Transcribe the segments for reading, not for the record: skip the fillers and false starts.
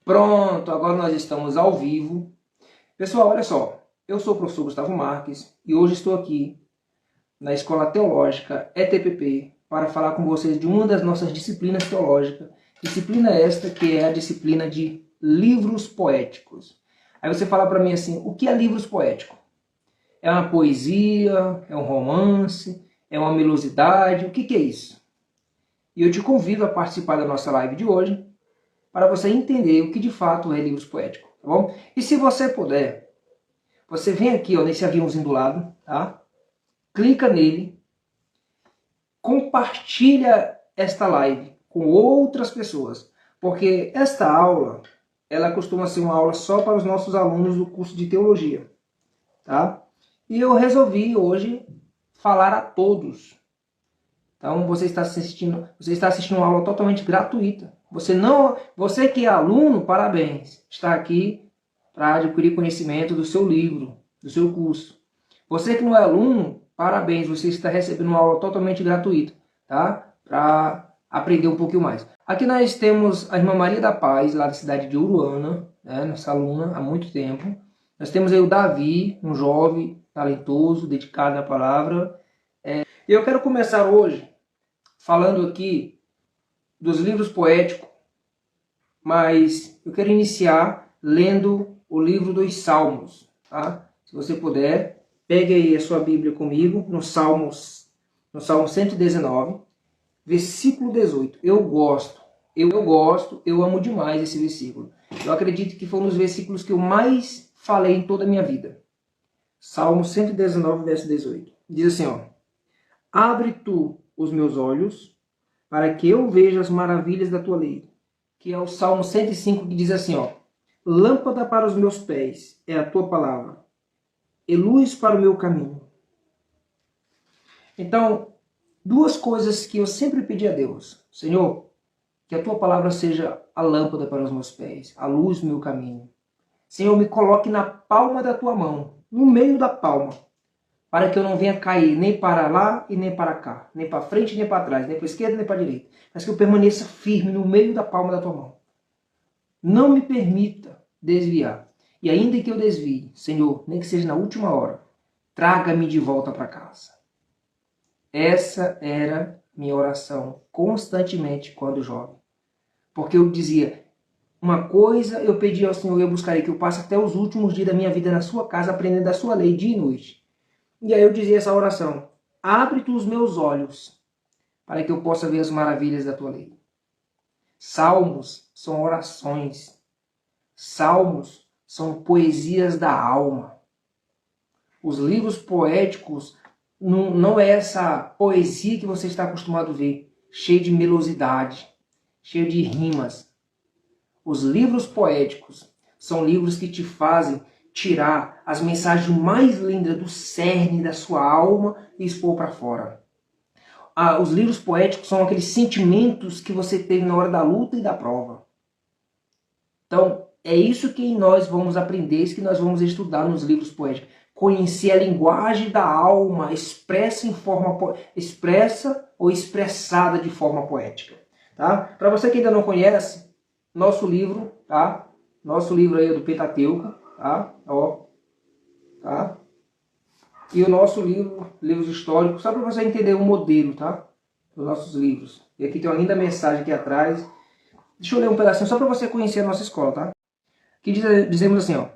Pronto, agora nós estamos ao vivo. Pessoal, olha só, eu sou o professor Gustavo Marques e hoje estou aqui na Escola Teológica ETPP para falar com vocês de uma das nossas disciplinas teológicas. Disciplina esta que é a disciplina de livros poéticos. Aí você fala para mim assim, o que é livros poéticos? É uma poesia? É um romance? É uma melosidade? O que é isso? E eu te convido a participar da nossa live de hoje para você entender o que de fato é livros poéticos, tá bom? E se você puder, você vem aqui ó, nesse aviãozinho do lado, tá? Clica nele, compartilha esta live com outras pessoas, porque esta aula, ela costuma ser uma aula só para os nossos alunos do curso de teologia, tá? E eu resolvi hoje falar a todos. Então você está assistindo uma aula totalmente gratuita. Você que é aluno, parabéns. Está aqui para adquirir conhecimento do seu livro, do seu curso. Você que não é aluno, parabéns. Você está recebendo uma aula totalmente gratuita, tá? Para aprender um pouquinho mais. Aqui nós temos a irmã Maria da Paz, lá da cidade de Uruana, né? Nossa aluna há muito tempo. Nós temos aí o Davi, um jovem talentoso, dedicado à palavra. E eu quero começar hoje falando aqui dos livros poéticos, mas eu quero iniciar lendo o livro dos Salmos, tá? Se você puder, pegue aí a sua Bíblia comigo, no Salmo 119, versículo 18. Eu amo demais esse versículo. Eu acredito que foi um dos versículos que eu mais falei em toda a minha vida. Salmo 119, verso 18. Diz assim, ó: Abre tu os meus olhos, para que eu veja as maravilhas da tua lei. Que é o Salmo 105, que diz assim, ó: Lâmpada para os meus pés é a tua palavra, e luz para o meu caminho. Então, duas coisas que eu sempre pedi a Deus. Senhor, que a tua palavra seja a lâmpada para os meus pés, a luz do meu caminho. Senhor, me coloque na palma da tua mão, no meio da palma, para que eu não venha cair nem para lá e nem para cá, nem para frente nem para trás, nem para a esquerda nem para a direita, mas que eu permaneça firme no meio da palma da tua mão. Não me permita desviar. E ainda que eu desvie, Senhor, nem que seja na última hora, traga-me de volta para casa. Essa era minha oração constantemente quando jovem. Porque eu dizia, uma coisa eu pedi ao Senhor e eu buscarei, que eu passe até os últimos dias da minha vida na sua casa, aprendendo da sua lei dia e noite. E aí eu dizia essa oração: abre tu os meus olhos, para que eu possa ver as maravilhas da tua lei. Salmos são orações. Salmos são poesias da alma. Os livros poéticos não é essa poesia que você está acostumado a ver, cheio de melosidade, cheio de rimas. Os livros poéticos são livros que te fazem tirar as mensagens mais lindas do cerne da sua alma e expor para fora. Os livros poéticos são aqueles sentimentos que você teve na hora da luta e da prova. Então, é isso que nós vamos aprender, isso que nós vamos estudar nos livros poéticos. Conhecer a linguagem da alma expressa ou expressada de forma poética. Tá? Para você que ainda não conhece, nosso livro, tá? Nosso livro aí é do Pentateuco, tá? Ó, tá? E o nosso livro, livros históricos, só para você entender o modelo, tá? Dos nossos livros. E aqui tem uma linda mensagem aqui atrás. Deixa eu ler um pedacinho só para você conhecer a nossa escola, tá? Aqui dizemos assim, ó,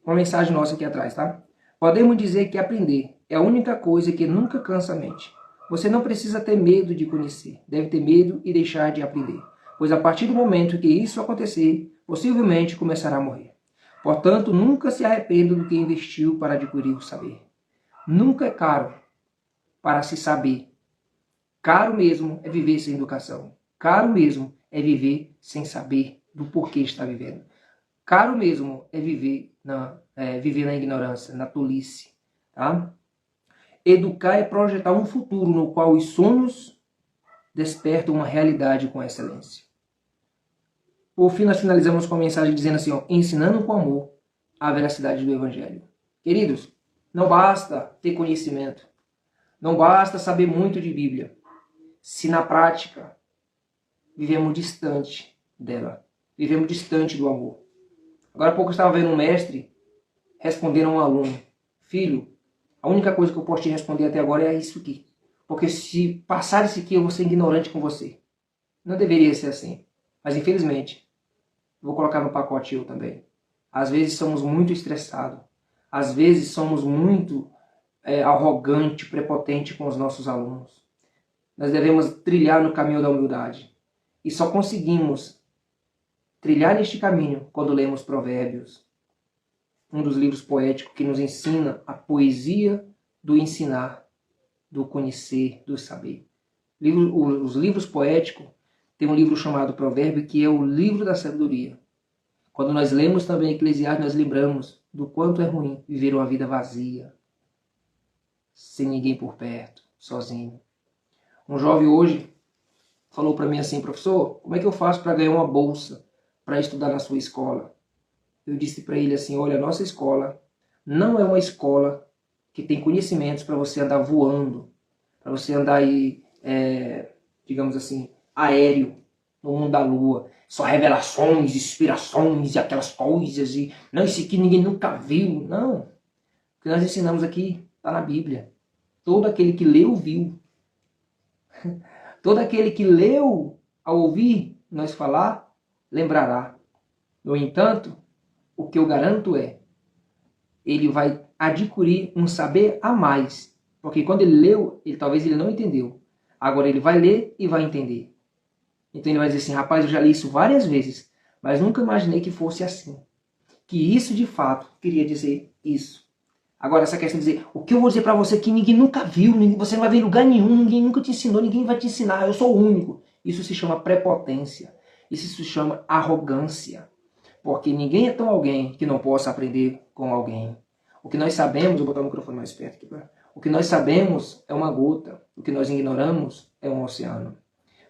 uma mensagem nossa aqui atrás, tá? Podemos dizer que aprender é a única coisa que nunca cansa a mente. Você não precisa ter medo de conhecer, deve ter medo e deixar de aprender. Pois a partir do momento que isso acontecer, possivelmente começará a morrer. Portanto, nunca se arrependa do que investiu para adquirir o saber. Nunca é caro para se saber. Caro mesmo é viver sem educação. Caro mesmo é viver sem saber do porquê está vivendo. Caro mesmo é viver na ignorância, na tolice. Tá? Educar é projetar um futuro no qual os sonhos despertam uma realidade com excelência. Por fim, nós finalizamos com a mensagem dizendo assim, ó, ensinando com amor a veracidade do Evangelho. Queridos, não basta ter conhecimento, não basta saber muito de Bíblia, se na prática vivemos distante dela. vivemos distante do amor. Agora há pouco eu estava vendo um mestre responder a um aluno: filho, a única coisa que eu posso te responder até agora é isso aqui. Porque se passar isso aqui, eu vou ser ignorante com você. Não deveria ser assim. Mas infelizmente, vou colocar no pacote eu também. Às vezes somos muito estressados. Às vezes somos muito arrogante, prepotente com os nossos alunos. Nós devemos trilhar no caminho da humildade. E só conseguimos trilhar neste caminho quando lemos Provérbios, um dos livros poéticos que nos ensina a poesia do ensinar, do conhecer, do saber. Os livros poéticos, tem um livro chamado Provérbio, que é o livro da sabedoria. Quando nós lemos também Eclesiastes, nós lembramos do quanto é ruim viver uma vida vazia, sem ninguém por perto, sozinho. Um jovem hoje falou para mim assim: professor, como é que eu faço para ganhar uma bolsa para estudar na sua escola? Eu disse para ele assim: olha, a nossa escola não é uma escola que tem conhecimentos para você andar voando, para você andar aí, digamos assim, aéreo, no mundo da lua. Só revelações, inspirações e aquelas coisas. E não, isso aqui ninguém nunca viu. Não. O que nós ensinamos aqui está na Bíblia. Todo aquele que leu, viu. Todo aquele que leu, ao ouvir nós falar, lembrará. No entanto, o que eu garanto é, ele vai adquirir um saber a mais. Porque quando ele leu, talvez ele não entendeu. Agora ele vai ler e vai entender. Então ele vai dizer assim: rapaz, eu já li isso várias vezes, mas nunca imaginei que fosse assim. Que isso de fato queria dizer isso. Agora essa questão de dizer, o que eu vou dizer para você que ninguém nunca viu, você não vai ver em lugar nenhum, ninguém nunca te ensinou, ninguém vai te ensinar, eu sou o único. Isso se chama prepotência, isso se chama arrogância. Porque ninguém é tão alguém que não possa aprender com alguém. O que nós sabemos, vou botar o microfone mais perto aqui, o que nós sabemos é uma gota, o que nós ignoramos é um oceano.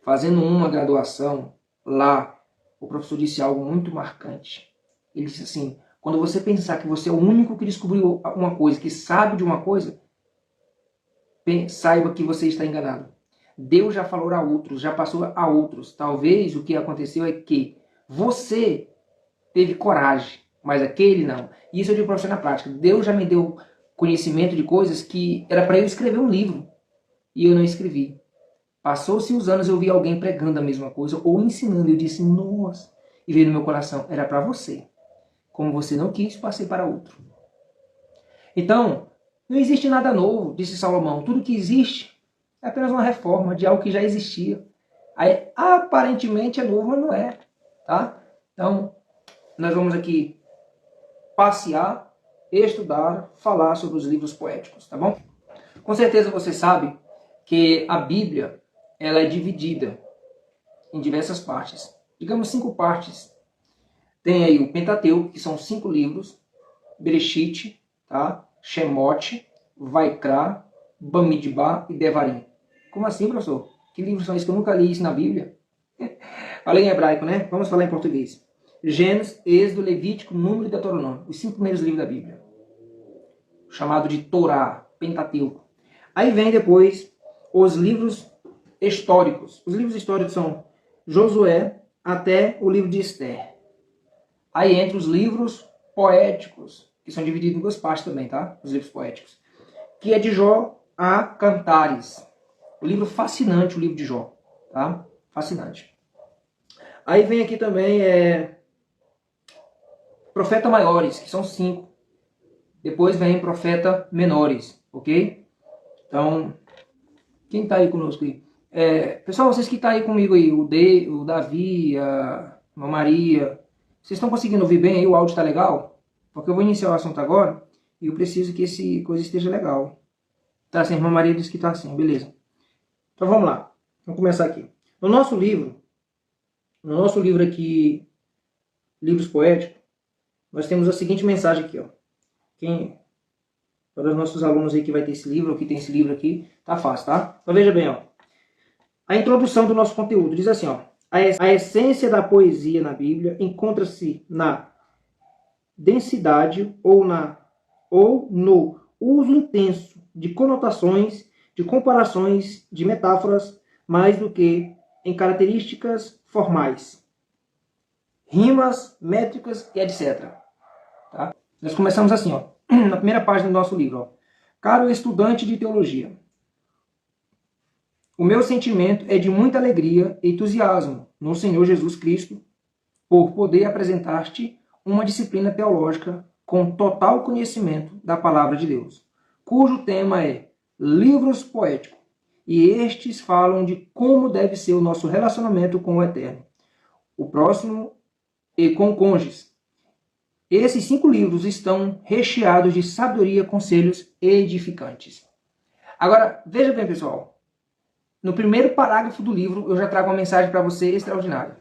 Fazendo uma graduação lá, o professor disse algo muito marcante. Ele disse assim: quando você pensar que você é o único que descobriu uma coisa, que sabe de uma coisa, saiba que você está enganado. Deus já falou a outros, já passou a outros. Talvez o que aconteceu é que você teve coragem, mas aquele não. Isso eu digo para você na prática. Deus já me deu conhecimento de coisas que era para eu escrever um livro e eu não escrevi. Passou-se os anos, eu vi alguém pregando a mesma coisa ou ensinando. Eu disse: nossa. E veio no meu coração: era para você. Como você não quis, passei para outro. Então, não existe nada novo, disse Salomão. Tudo que existe é apenas uma reforma de algo que já existia. Aí, aparentemente é novo, mas não é. Tá? Então, nós vamos aqui passear, estudar, falar sobre os livros poéticos, tá bom? Com certeza você sabe que a Bíblia, ela é dividida em diversas partes. Digamos 5 partes. Tem aí o Pentateuco, que são 5 livros. Bereshit, tá? Shemot, Vaikra, Bamidbar e Devarim. Como assim, professor? Que livros são esses que eu nunca li isso na Bíblia? Falei em hebraico, né? Vamos falar em português. Gênesis, Êxodo, Levítico, Número e Deuteronômio. Os 5 primeiros livros da Bíblia. Chamado de Torá, Pentateuco. Aí vem depois os livros históricos. Os livros históricos são Josué até o livro de Esther. Aí entra os livros poéticos, que são divididos em 2 partes também, tá? Os livros poéticos. Que é de Jó a Cantares. O livro fascinante, o livro de Jó, tá? Fascinante. Aí vem aqui também Profeta Maiores, que são 5. Depois vem Profeta Menores, ok? Então, quem está aí conosco aí? Pessoal, vocês que estão aí comigo aí, o Davi, a Maria, vocês estão conseguindo ouvir bem aí? O áudio está legal? Porque eu vou iniciar o assunto agora e eu preciso que esse coisa esteja legal. Tá assim, a irmã Maria disse que tá assim, beleza. Então vamos lá, vamos começar aqui. No nosso livro aqui, Livros Poéticos, nós temos a seguinte mensagem aqui, ó. Para os nossos alunos aí que vai ter esse livro, ou que tem esse livro aqui, tá fácil, tá? Então veja bem, ó. A introdução do nosso conteúdo diz assim, ó. A essência da poesia na Bíblia encontra-se na densidade ou no uso intenso de conotações, de comparações, de metáforas, mais do que em características formais. rimas, métricas e etc. Tá? Nós começamos assim, ó, na primeira página do nosso livro. Ó. Caro estudante de teologia, o meu sentimento é de muita alegria e entusiasmo no Senhor Jesus Cristo por poder apresentar-te uma disciplina teológica com total conhecimento da palavra de Deus, cujo tema é livros poéticos, e estes falam de como deve ser o nosso relacionamento com o Eterno, o próximo e com cônjuges. Esses 5 livros estão recheados de sabedoria, conselhos edificantes. Agora, veja bem, pessoal. No primeiro parágrafo do livro, eu já trago uma mensagem para você extraordinária.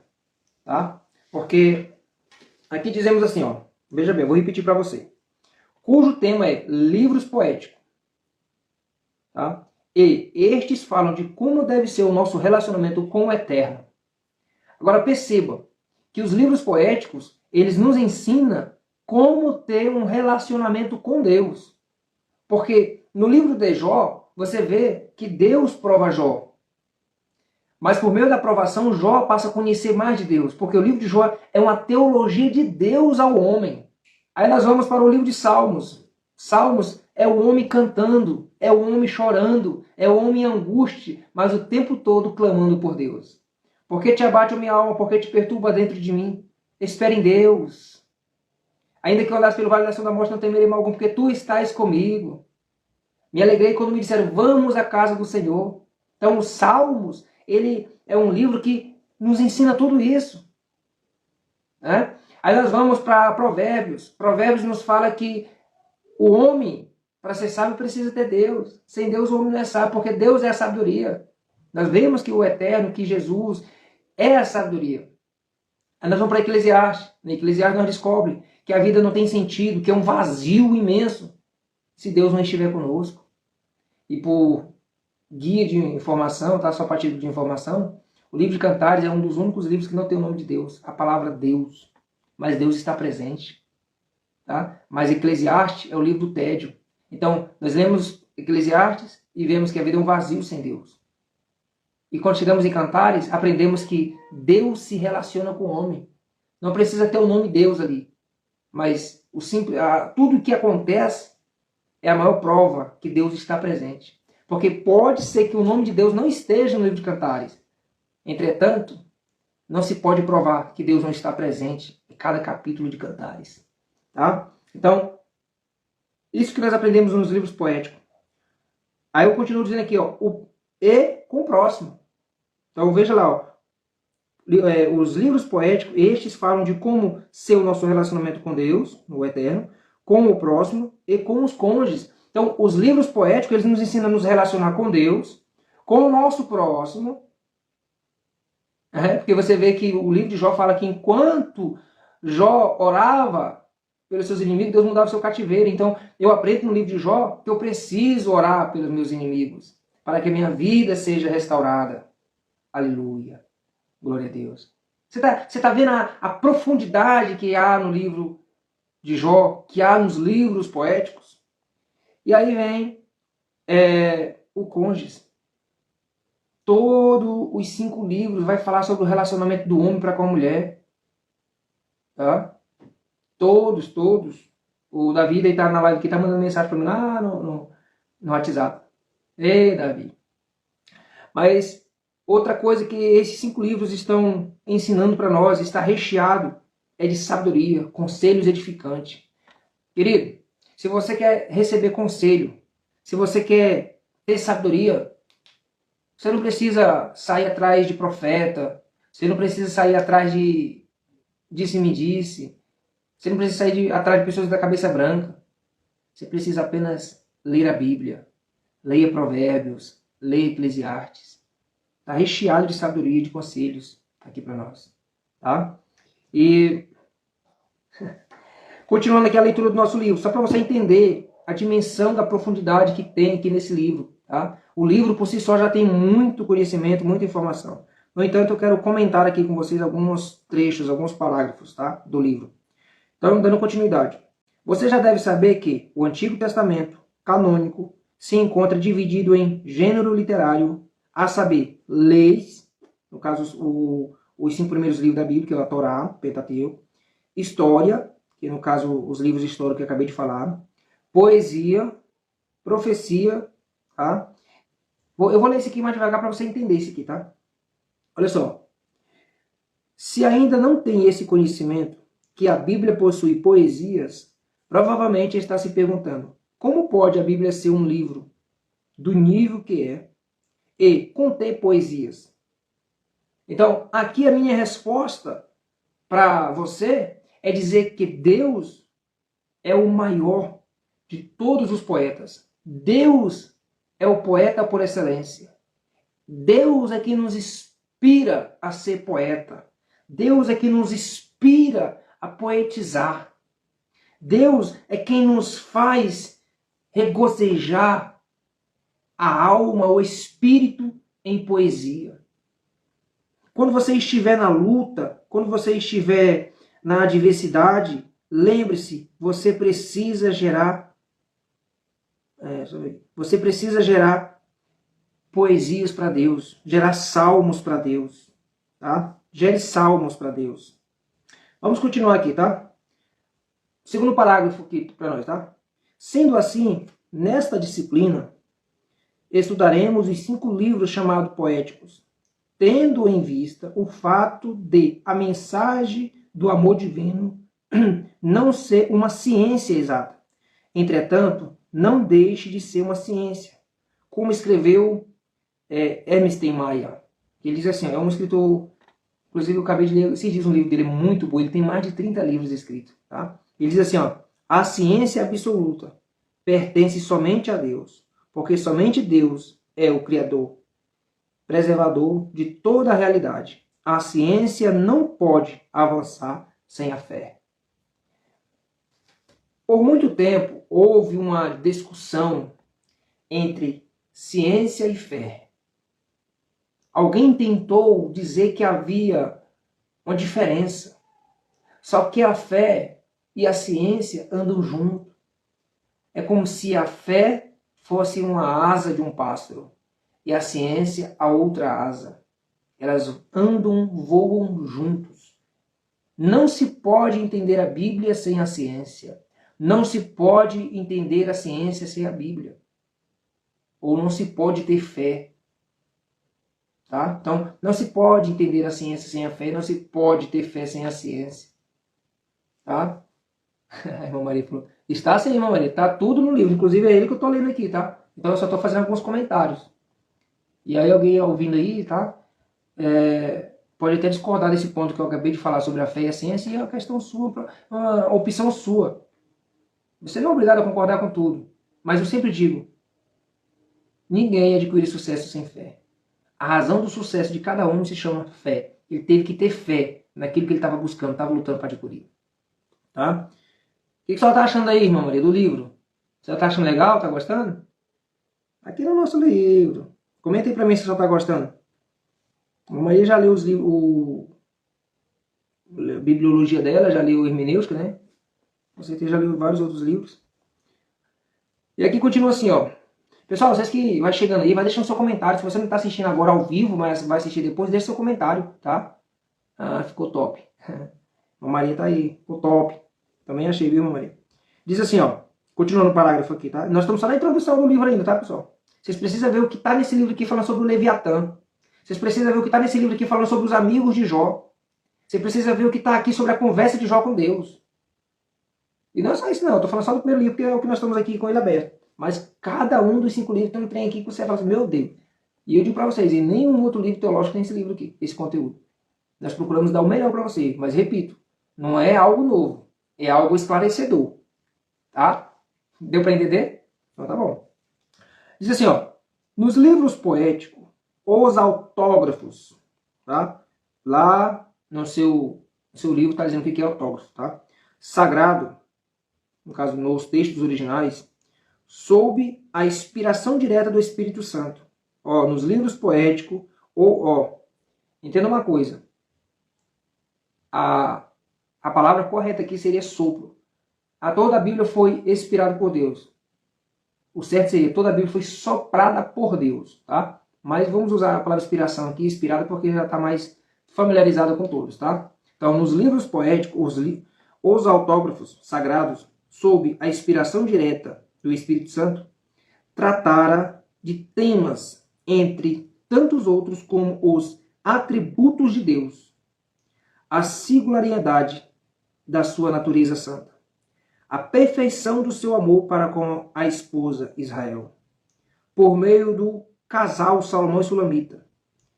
Tá? Porque aqui dizemos assim, ó. Veja bem, eu vou repetir para você. Cujo tema é livros poéticos. Tá? E estes falam de como deve ser o nosso relacionamento com o Eterno. Agora perceba que os livros poéticos, eles nos ensinam como ter um relacionamento com Deus. Porque no livro de Jó, você vê que Deus prova Jó. Mas por meio da provação, Jó passa a conhecer mais de Deus. Porque o livro de Jó é uma teologia de Deus ao homem. Aí nós vamos para o livro de Salmos. Salmos é o homem cantando, é o homem chorando, é o homem em angústia, mas o tempo todo clamando por Deus. Por que te abate a minha alma? Por que te perturba dentro de mim? Espere em Deus. Ainda que eu andasse pelo vale da sombra da morte, não temerei mal algum, porque tu estás comigo. Me alegrei quando me disseram, vamos à casa do Senhor. Então, os Salmos, ele é um livro que nos ensina tudo isso. Né? Aí nós vamos para Provérbios. Provérbios nos fala que o homem, para ser sábio, precisa ter Deus. Sem Deus, o homem não é sábio, porque Deus é a sabedoria. Nós vemos que o Eterno, que Jesus, é a sabedoria. Aí nós vamos para Eclesiastes. Na Eclesiastes nós descobrimos que a vida não tem sentido, que é um vazio imenso, se Deus não estiver conosco. E por guia de informação, tá? Só para título de informação, o livro de Cantares é um dos únicos livros que não tem o nome de Deus, a palavra Deus. Mas Deus está presente. Tá? Mas Eclesiastes é o livro do tédio. Então, nós lemos Eclesiastes e vemos que a vida é um vazio sem Deus. E quando chegamos em Cantares, aprendemos que Deus se relaciona com o homem. Não precisa ter o nome Deus ali. Mas tudo o que acontece é a maior prova que Deus está presente. Porque pode ser que o nome de Deus não esteja no livro de Cantares. Entretanto, não se pode provar que Deus não está presente em cada capítulo de Cantares. Tá? Então, isso que nós aprendemos nos livros poéticos. Aí eu continuo dizendo aqui, ó, e com o próximo. Então veja lá, ó, os livros poéticos, estes falam de como ser o nosso relacionamento com Deus, no Eterno, com o próximo e com os cônjuges. Então, os livros poéticos, eles nos ensinam a nos relacionar com Deus, com o nosso próximo. Porque você vê que o livro de Jó fala que enquanto Jó orava pelos seus inimigos, Deus mudava o seu cativeiro. Então, eu aprendo no livro de Jó que eu preciso orar pelos meus inimigos, para que a minha vida seja restaurada. Aleluia. Glória a Deus. Você tá vendo a profundidade que há no livro de Jó, que há nos livros poéticos? E aí vem o cônjuge. Todos os 5 livros vai falar sobre o relacionamento do homem para com a mulher. Tá? Todos. O Davi deitado na live aqui está mandando mensagem para mim lá no WhatsApp. Ei, Davi. Mas outra coisa que esses 5 livros estão ensinando para nós, está recheado, é de sabedoria, conselhos edificantes. Querido, se você quer receber conselho, se você quer ter sabedoria, você não precisa sair atrás de profeta, você não precisa sair atrás de disse-me-disse, você não precisa sair atrás de pessoas da cabeça branca. Você precisa apenas ler a Bíblia, leia Provérbios, leia Eclesiastes. Está recheado de sabedoria e de conselhos aqui para nós. Tá? E continuando aqui a leitura do nosso livro, só para você entender a dimensão da profundidade que tem aqui nesse livro. Tá? O livro por si só já tem muito conhecimento, muita informação. No entanto, eu quero comentar aqui com vocês alguns trechos, alguns parágrafos, tá, do livro. Então, dando continuidade. Você já deve saber que o Antigo Testamento canônico se encontra dividido em gênero literário, a saber, leis, no caso os 5 primeiros livros da Bíblia, que é a Torá, o Pentateuco, história, que no caso os livros históricos que eu acabei de falar, poesia, profecia, tá? Eu vou ler esse aqui mais devagar para você entender isso aqui, tá? Olha só. Se ainda não tem esse conhecimento, que a Bíblia possui poesias, provavelmente está se perguntando, como pode a Bíblia ser um livro do nível que é e conter poesias? Então, aqui a minha resposta para você é dizer que Deus é o maior de todos os poetas. Deus é o poeta por excelência. Deus é que nos inspira a ser poeta. Deus é que nos inspira a poetizar. Deus é quem nos faz regozijar a alma, o espírito em poesia. Quando você estiver na luta, quando você estiver na adversidade, lembre-se, você precisa gerar poesias para Deus, gerar salmos para Deus, tá? Gere salmos para Deus. Vamos continuar aqui, tá? Segundo parágrafo aqui para nós, tá? Sendo assim, nesta disciplina, estudaremos os 5 livros chamados poéticos, tendo em vista o fato de a mensagem do amor divino não ser uma ciência exata. Entretanto, não deixe de ser uma ciência. Como escreveu Ernst Mayr. Ele diz assim, é um escritor, inclusive eu acabei de ler, se diz um livro dele muito bom, ele tem mais de 30 livros escritos. Tá? Ele diz assim, ó, a ciência absoluta pertence somente a Deus, porque somente Deus é o Criador, preservador de toda a realidade. A ciência não pode avançar sem a fé. Por muito tempo, houve uma discussão entre ciência e fé. Alguém tentou dizer que havia uma diferença. Só que a fé e a ciência andam juntos. É como se a fé fosse uma asa de um pássaro e a ciência a outra asa. Elas andam, voam juntos. Não se pode entender a Bíblia sem a ciência. Não se pode entender a ciência sem a Bíblia. Ou não se pode ter fé. Tá? Então, não se pode entender a ciência sem a fé, não se pode ter fé sem a ciência. Tá? A irmã Maria falou, está sim, irmã Maria, tá tudo no livro, inclusive é ele que eu estou lendo aqui, tá? Então eu só estou fazendo alguns comentários. E aí alguém ouvindo aí, tá? Pode até discordar desse ponto que eu acabei de falar sobre a fé e a ciência, e é uma questão sua, uma opção sua. Você não é obrigado a concordar com tudo, mas eu sempre digo, ninguém adquire sucesso sem fé. A razão do sucesso de cada um se chama fé. Ele teve que ter fé naquilo que ele estava buscando, estava lutando para adquirir. Tá? O que você está achando aí, irmã Maria, do livro? Você está achando legal? Está gostando? Aqui no nosso livro. Comenta aí para mim se você está gostando. A irmã Maria já leu os livros, a bibliologia dela, já leu hermenêutica, né? Com certeza já leu vários outros livros. E aqui continua assim, ó. Pessoal, vocês que vai chegando aí, vai deixando seu comentário. Se você não está assistindo agora ao vivo, mas vai assistir depois, deixa seu comentário, tá? Ah, ficou top. A Maria tá aí, ficou top. Também achei, viu, Maria? Diz assim, ó. Continuando o parágrafo aqui, tá? Nós estamos só na introdução do livro ainda, tá, pessoal? Vocês precisam ver o que está nesse livro aqui falando sobre o Leviatã. Vocês precisam ver o que está nesse livro aqui falando sobre os amigos de Jó. Você precisa ver o que está aqui sobre a conversa de Jó com Deus. E não é só isso, não. Eu tô falando só do primeiro livro, que é o que nós estamos aqui com ele aberto. Mas cada um dos 5 livros tem um trem aqui que você fala assim, meu Deus. E eu digo para vocês, em nenhum outro livro teológico tem esse livro aqui, esse conteúdo. Nós procuramos dar o melhor para você. Mas repito, não é algo novo. É algo esclarecedor. Tá? Deu para entender? Então tá bom. Diz assim, ó. Nos livros poéticos, os autógrafos, tá? Lá no seu livro está dizendo o que é autógrafo, tá? Sagrado, no caso, nos textos originais, sob a inspiração direta do Espírito Santo. Ó, nos livros poéticos, entenda uma coisa. A palavra correta aqui seria sopro. Toda a Bíblia foi inspirada por Deus. O certo seria, toda a Bíblia foi soprada por Deus, tá? Mas vamos usar a palavra inspiração aqui, inspirada, porque já está mais familiarizada com todos, tá? Então, nos livros poéticos, os autógrafos sagrados, sob a inspiração direta do Espírito Santo, tratara de temas entre tantos outros como os atributos de Deus, a singularidade da sua natureza santa, a perfeição do seu amor para com a esposa Israel, por meio do casal Salomão e Sulamita.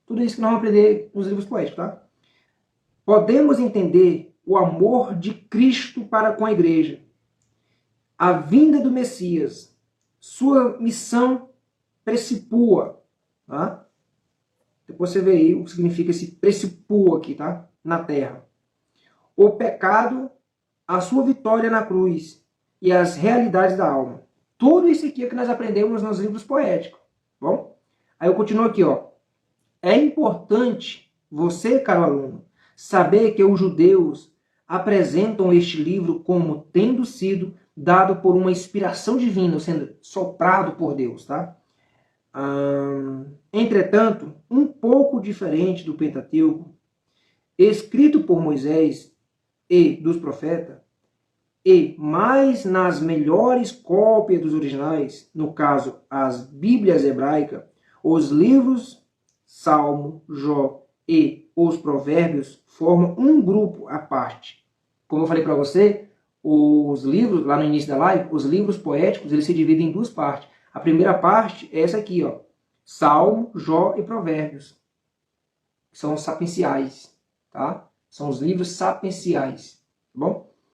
Tudo isso que nós vamos aprender nos livros poéticos, tá? Podemos entender o amor de Cristo para com a igreja, a vinda do Messias, sua missão precipua, tá? Depois você vê aí o que significa esse precipua aqui, tá? Na terra. O pecado, a sua vitória na cruz e as realidades da alma. Tudo isso aqui é que nós aprendemos nos livros poéticos, bom? Aí eu continuo aqui, ó. É importante você, caro aluno, saber que os judeus apresentam este livro como tendo sido dado por uma inspiração divina, sendo soprado por Deus, tá? Entretanto, um pouco diferente do Pentateuco, escrito por Moisés e dos profetas, e mais nas melhores cópias dos originais, no caso, as Bíblias hebraicas, os livros Salmo, Jó e os Provérbios formam um grupo à parte. Como eu falei para você, os livros, lá no início da live, os livros poéticos, eles se dividem em duas partes. A primeira parte é essa aqui, ó, Salmo, Jó e Provérbios. São os sapienciais, tá? São os livros sapienciais, tá bom?